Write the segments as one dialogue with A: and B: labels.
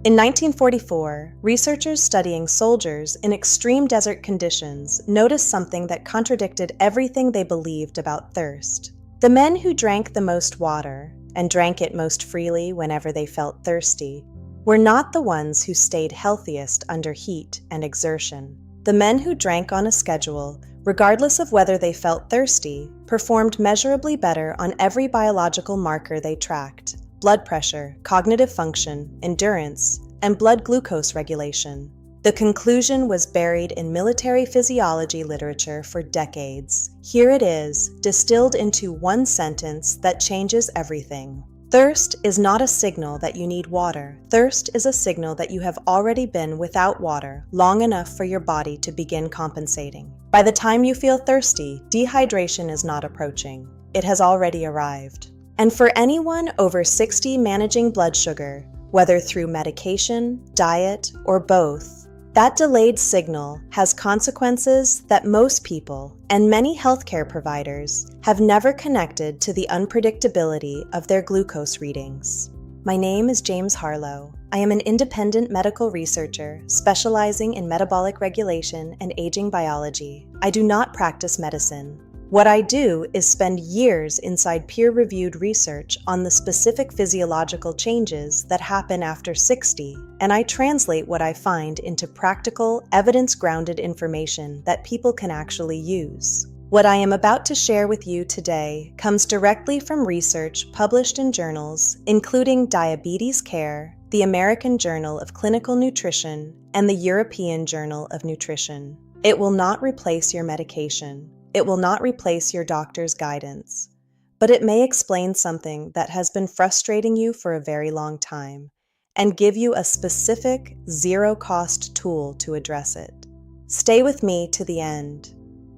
A: In 1944, researchers studying soldiers in extreme desert conditions noticed something that contradicted everything they believed about thirst. The men who drank the most water, and drank it most freely whenever they felt thirsty, were not the ones who stayed healthiest under heat and exertion. The men who drank on a schedule, regardless of whether they felt thirsty, performed measurably better on every biological marker they tracked: blood pressure, cognitive function, endurance, and blood glucose regulation. The conclusion was buried in military physiology literature for decades. Here it is, distilled into one sentence that changes everything. Thirst is not a signal that you need water. Thirst is a signal that you have already been without water long enough for your body to begin compensating. By the time you feel thirsty, dehydration is not approaching. It has already arrived. And for anyone over 60 managing blood sugar, whether through medication, diet, or both, that delayed signal has consequences that most people, and many healthcare providers, have never connected to the unpredictability of their glucose readings. My name is James Harlow. I am an independent medical researcher specializing in metabolic regulation and aging biology. I do not practice medicine. What I do is spend years inside peer-reviewed research on the specific physiological changes that happen after 60, and I translate what I find into practical, evidence-grounded information that people can actually use. What I am about to share with you today comes directly from research published in journals including Diabetes Care, the American Journal of Clinical Nutrition, and the European Journal of Nutrition. It will not replace your medication. It will not replace your doctor's guidance, but it may explain something that has been frustrating you for a very long time and give you a specific, zero-cost tool to address it. Stay with me to the end.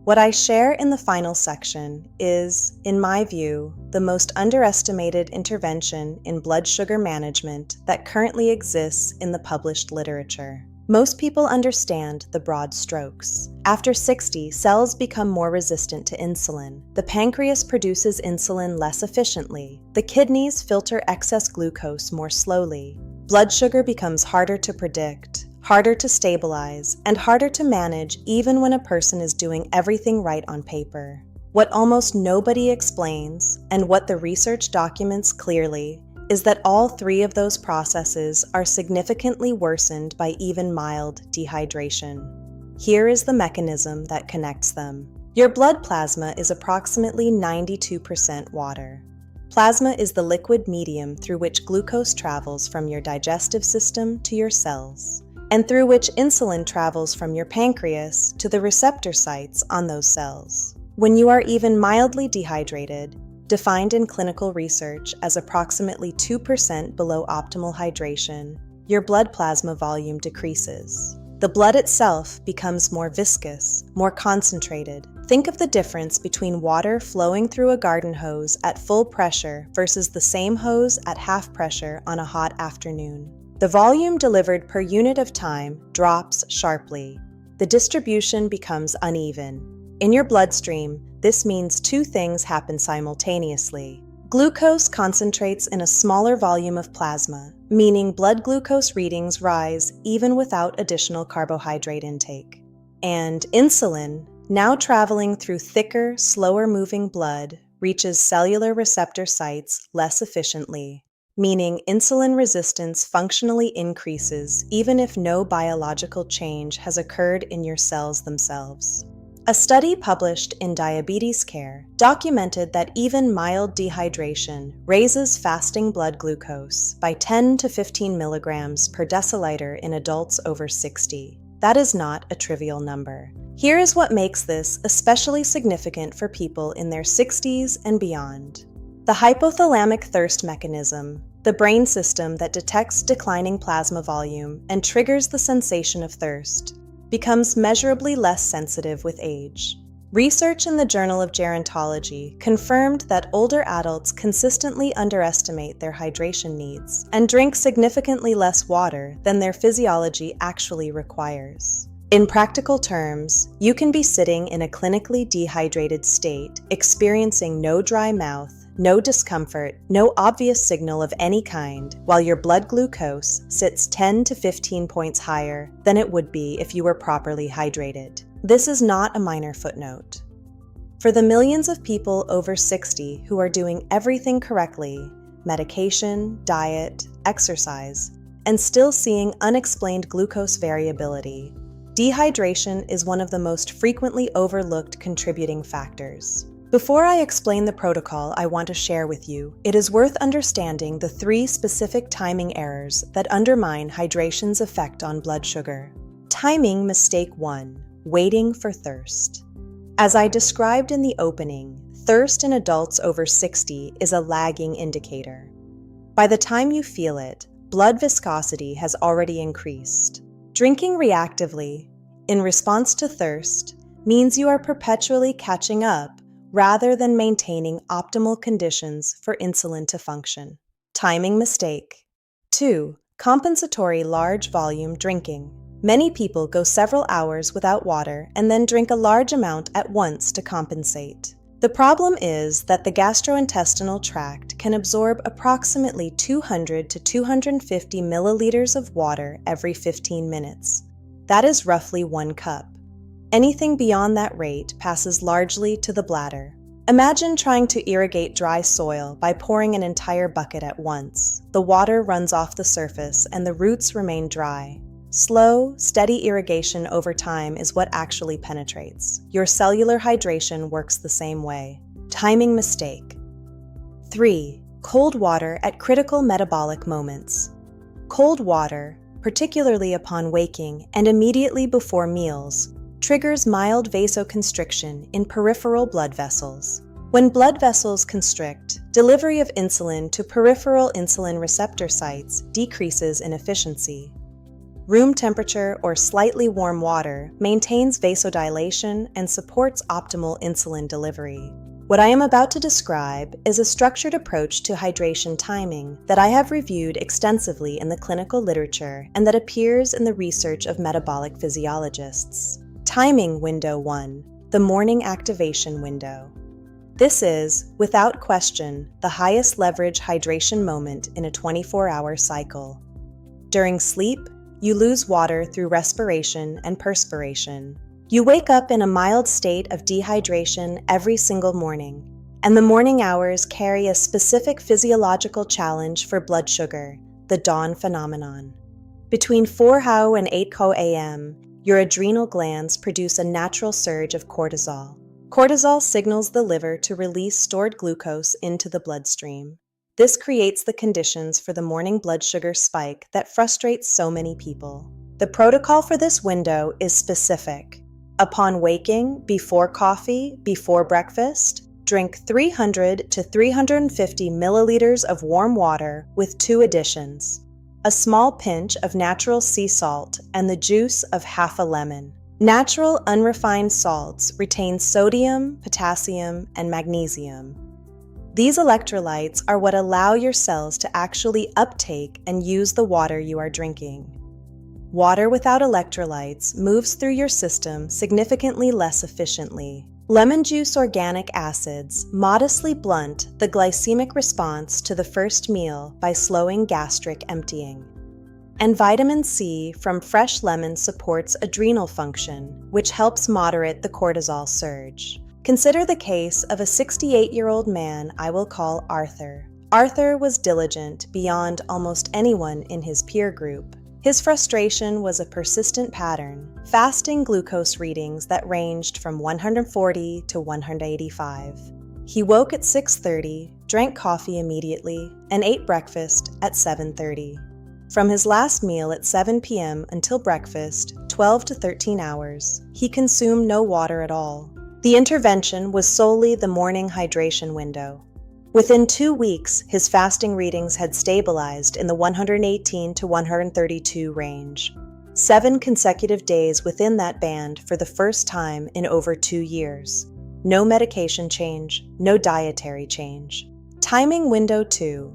A: What I share in the final section is, in my view, the most underestimated intervention in blood sugar management that currently exists in the published literature. Most people understand the broad strokes. After 60, cells become more resistant to insulin. The pancreas produces insulin less efficiently. The kidneys filter excess glucose more slowly. Blood sugar becomes harder to predict, harder to stabilize, and harder to manage even when a person is doing everything right on paper. What almost nobody explains, and what the research documents clearly, is that all three of those processes are significantly worsened by even mild dehydration. Here is the mechanism that connects them. Your blood plasma is approximately 92% water. Plasma is the liquid medium through which glucose travels from your digestive system to your cells, and through which insulin travels from your pancreas to the receptor sites on those cells. When you are even mildly dehydrated, defined in clinical research as approximately 2% below optimal hydration, your blood plasma volume decreases. The blood itself becomes more viscous, more concentrated. Think of the difference between water flowing through a garden hose at full pressure versus the same hose at half pressure on a hot afternoon. The volume delivered per unit of time drops sharply. The distribution becomes uneven. In your bloodstream, this means two things happen simultaneously. Glucose concentrates in a smaller volume of plasma, meaning blood glucose readings rise even without additional carbohydrate intake. And insulin, now traveling through thicker, slower-moving blood, reaches cellular receptor sites less efficiently, meaning insulin resistance functionally increases even if no biological change has occurred in your cells themselves. A study published in Diabetes Care documented that even mild dehydration raises fasting blood glucose by 10 to 15 milligrams per deciliter in adults over 60. That is not a trivial number. Here is what makes this especially significant for people in their 60s and beyond. The hypothalamic thirst mechanism, the brain system that detects declining plasma volume and triggers the sensation of thirst, becomes measurably less sensitive with age. Research in the Journal of Gerontology confirmed that older adults consistently underestimate their hydration needs and drink significantly less water than their physiology actually requires. In practical terms, you can be sitting in a clinically dehydrated state, experiencing no dry mouth, no discomfort, no obvious signal of any kind, while your blood glucose sits 10 to 15 points higher than it would be if you were properly hydrated. This is not a minor footnote. For the millions of people over 60 who are doing everything correctly, medication, diet, exercise, and still seeing unexplained glucose variability, dehydration is one of the most frequently overlooked contributing factors. Before I explain the protocol I want to share with you, it is worth understanding the 3 specific timing errors that undermine hydration's effect on blood sugar. Timing mistake 1: waiting for thirst. As I described in the opening, thirst in adults over 60 is a lagging indicator. By the time you feel it, blood viscosity has already increased. Drinking reactively, in response to thirst, means you are perpetually catching up rather than maintaining optimal conditions for insulin to function. Timing mistake. 2. Compensatory large volume drinking. Many people go several hours without water and then drink a large amount at once to compensate. The problem is that the gastrointestinal tract can absorb approximately 200 to 250 milliliters of water every 15 minutes. That is roughly 1 cup. Anything beyond that rate passes largely to the bladder. Imagine trying to irrigate dry soil by pouring an entire bucket at once. The water runs off the surface and the roots remain dry. Slow, steady irrigation over time is what actually penetrates. Your cellular hydration works the same way. Timing mistake. 3. Cold water at critical metabolic moments. Cold water, particularly upon waking and immediately before meals, triggers mild vasoconstriction in peripheral blood vessels. When blood vessels constrict, delivery of insulin to peripheral insulin receptor sites decreases in efficiency. Room temperature or slightly warm water maintains vasodilation and supports optimal insulin delivery. What I am about to describe is a structured approach to hydration timing that I have reviewed extensively in the clinical literature and that appears in the research of metabolic physiologists. Timing window 1, the morning activation window. This is, without question, the highest leverage hydration moment in a 24-hour cycle. During sleep, you lose water through respiration and perspiration. You wake up in a mild state of dehydration every single morning, and the morning hours carry a specific physiological challenge for blood sugar, the dawn phenomenon. Between 4:00 and 8:00 a.m., your adrenal glands produce a natural surge of cortisol. Cortisol signals the liver to release stored glucose into the bloodstream. This creates the conditions for the morning blood sugar spike that frustrates so many people. The protocol for this window is specific. Upon waking, before coffee, before breakfast, drink 300 to 350 milliliters of warm water with 2 additions: a small pinch of natural sea salt and the juice of half a lemon. Natural unrefined salts retain sodium, potassium, and magnesium. These electrolytes are what allow your cells to actually uptake and use the water you are drinking. Water without electrolytes moves through your system significantly less efficiently. Lemon juice organic acids modestly blunt the glycemic response to the first meal by slowing gastric emptying. And vitamin C from fresh lemon supports adrenal function, which helps moderate the cortisol surge. Consider the case of a 68-year-old man I will call Arthur. Arthur was diligent beyond almost anyone in his peer group. His frustration was a persistent pattern, fasting glucose readings that ranged from 140 to 185. He woke at 6:30, drank coffee immediately, and ate breakfast at 7:30. From his last meal at 7 p.m. until breakfast, 12 to 13 hours, he consumed no water at all. The intervention was solely the morning hydration window. Within 2 weeks, his fasting readings had stabilized in the 118 to 132 range. 7 consecutive days within that band for the first time in over 2 years. No medication change, no dietary change. Timing window 2,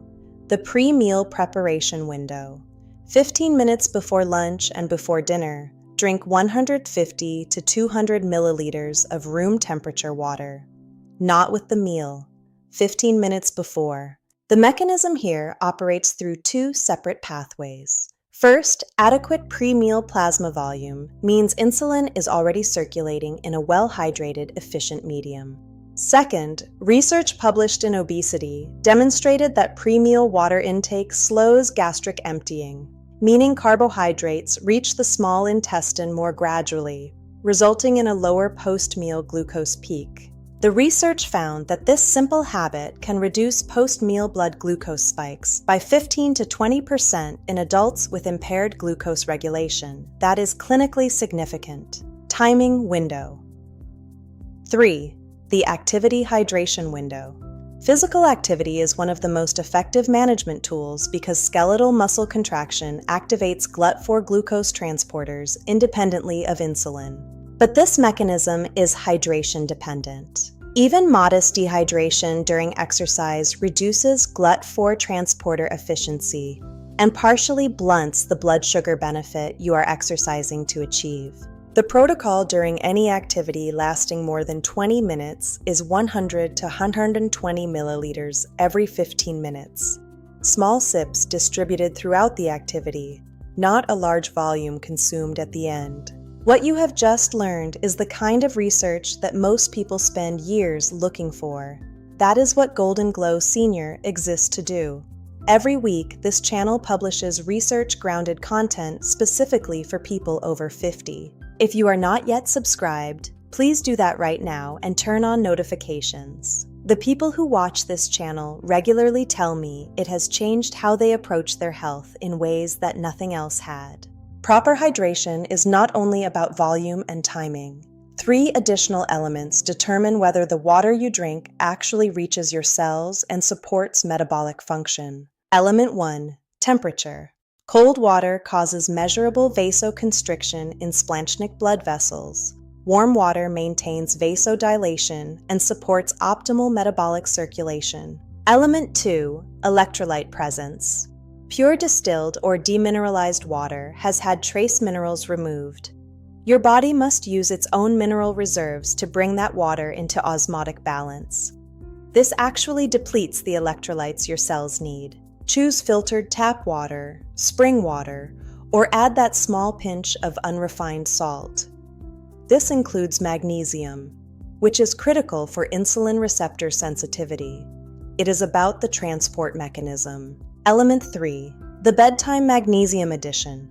A: the pre-meal preparation window. 15 minutes before lunch and before dinner, drink 150 to 200 milliliters of room temperature water. Not with the meal. 15 minutes before. The mechanism here operates through two separate pathways. First, adequate pre-meal plasma volume means insulin is already circulating in a well-hydrated, efficient medium. Second, research published in Obesity demonstrated that pre-meal water intake slows gastric emptying, meaning carbohydrates reach the small intestine more gradually, resulting in a lower post-meal glucose peak. The research found that this simple habit can reduce post-meal blood glucose spikes by 15 to 20% in adults with impaired glucose regulation. That is clinically significant. Timing window. 3. The activity hydration window. Physical activity is one of the most effective management tools because skeletal muscle contraction activates GLUT4 glucose transporters independently of insulin. But this mechanism is hydration dependent. Even modest dehydration during exercise reduces GLUT4 transporter efficiency and partially blunts the blood sugar benefit you are exercising to achieve. The protocol during any activity lasting more than 20 minutes is 100 to 120 milliliters every 15 minutes. Small sips distributed throughout the activity, not a large volume consumed at the end. What you have just learned is the kind of research that most people spend years looking for. That is what Golden Glow Senior exists to do. Every week, this channel publishes research-grounded content specifically for people over 50. If you are not yet subscribed, please do that right now and turn on notifications. The people who watch this channel regularly tell me it has changed how they approach their health in ways that nothing else had. Proper hydration is not only about volume and timing. 3 additional elements determine whether the water you drink actually reaches your cells and supports metabolic function. Element 1. Temperature. Cold water causes measurable vasoconstriction in splanchnic blood vessels. Warm water maintains vasodilation and supports optimal metabolic circulation. Element 2. Electrolyte presence. Pure distilled or demineralized water has had trace minerals removed. Your body must use its own mineral reserves to bring that water into osmotic balance. This actually depletes the electrolytes your cells need. Choose filtered tap water, spring water, or add that small pinch of unrefined salt. This includes magnesium, which is critical for insulin receptor sensitivity. It is about the transport mechanism. Element 3. The bedtime magnesium addition.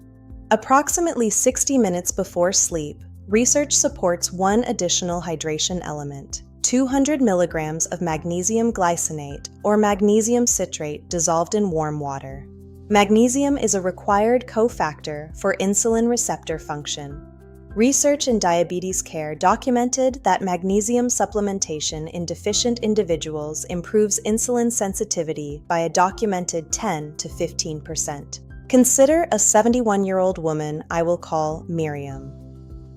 A: Approximately 60 minutes before sleep, research supports one additional hydration element, 200 milligrams of magnesium glycinate or magnesium citrate dissolved in warm water. Magnesium is a required cofactor for insulin receptor function. Research in diabetes care documented that magnesium supplementation in deficient individuals improves insulin sensitivity by a documented 10 to 15%. Consider a 71-year-old woman I will call Miriam.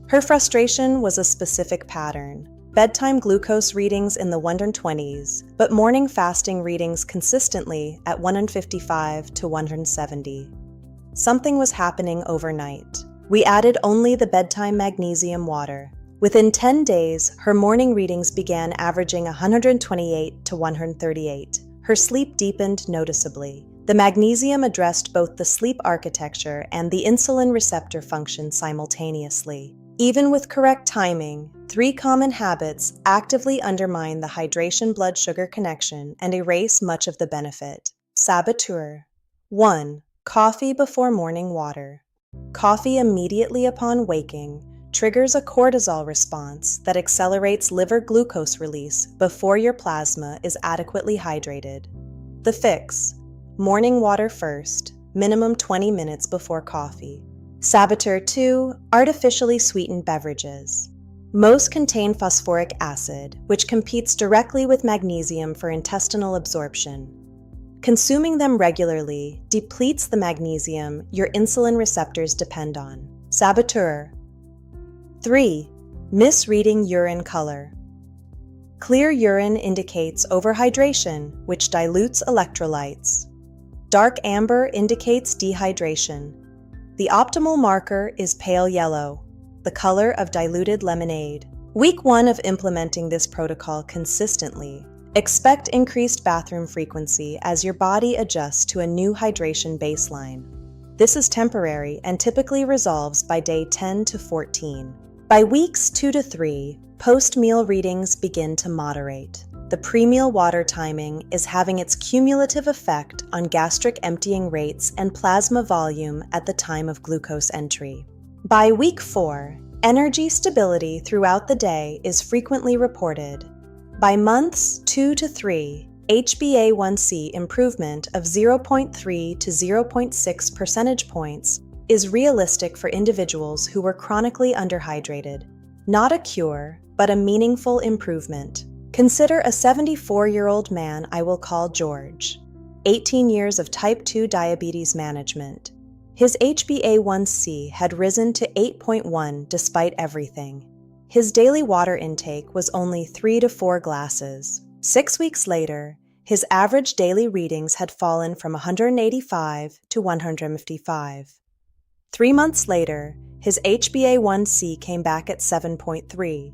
A: Her frustration was a specific pattern: bedtime glucose readings in the 120s, but morning fasting readings consistently at 155 to 170. Something was happening overnight. We added only the bedtime magnesium water. Within 10 days, her morning readings began averaging 128 to 138. Her sleep deepened noticeably. The magnesium addressed both the sleep architecture and the insulin receptor function simultaneously. Even with correct timing, 3 common habits actively undermine the hydration-blood sugar connection and erase much of the benefit. Saboteur. 1. Coffee before morning water. Coffee immediately upon waking triggers a cortisol response that accelerates liver glucose release before your plasma is adequately hydrated. The fix: morning water first, minimum 20 minutes before coffee. Saboteur 2. Artificially sweetened beverages. Most contain phosphoric acid, which competes directly with magnesium for intestinal absorption. Consuming them regularly depletes the magnesium your insulin receptors depend on. Saboteur. 3. Misreading urine color. Clear urine indicates overhydration, which dilutes electrolytes. Dark amber indicates dehydration. The optimal marker is pale yellow, the color of diluted lemonade. Week 1 of implementing this protocol consistently, Expect increased bathroom frequency as your body adjusts to a new hydration baseline. This is temporary and typically resolves by day 10 to 14. By weeks 2 to 3, post-meal readings begin to moderate. The pre-meal water timing is having its cumulative effect on gastric emptying rates and plasma volume at the time of glucose entry. By week 4, energy stability throughout the day is frequently reported. By months 2 to 3, HbA1c improvement of 0.3 to 0.6 percentage points is realistic for individuals who were chronically underhydrated. Not a cure, but a meaningful improvement. Consider a 74-year-old man I will call George. 18 years of type 2 diabetes management. His HbA1c had risen to 8.1 despite everything. His daily water intake was only 3 to 4 glasses. 6 weeks later, his average daily readings had fallen from 185 to 155. 3 months later, his HbA1c came back at 7.3.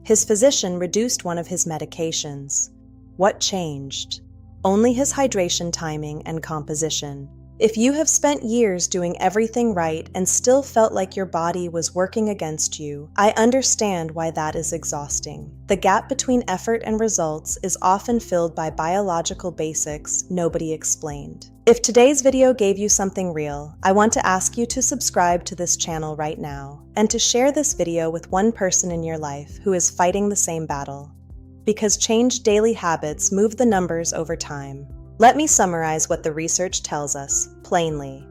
A: His physician reduced one of his medications. What changed? Only his hydration timing and composition. If you have spent years doing everything right and still felt like your body was working against you, I understand why that is exhausting. The gap between effort and results is often filled by biological basics nobody explained. If today's video gave you something real, I want to ask you to subscribe to this channel right now and to share this video with one person in your life who is fighting the same battle. Because changed daily habits move the numbers over time. Let me summarize what the research tells us, plainly.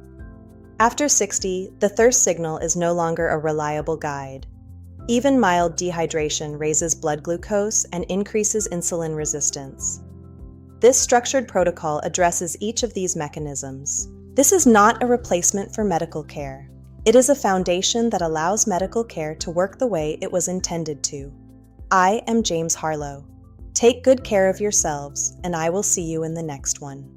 A: After 60, the thirst signal is no longer a reliable guide. Even mild dehydration raises blood glucose and increases insulin resistance. This structured protocol addresses each of these mechanisms. This is not a replacement for medical care. It is a foundation that allows medical care to work the way it was intended to. I am James Harlow. Take good care of yourselves, and I will see you in the next one.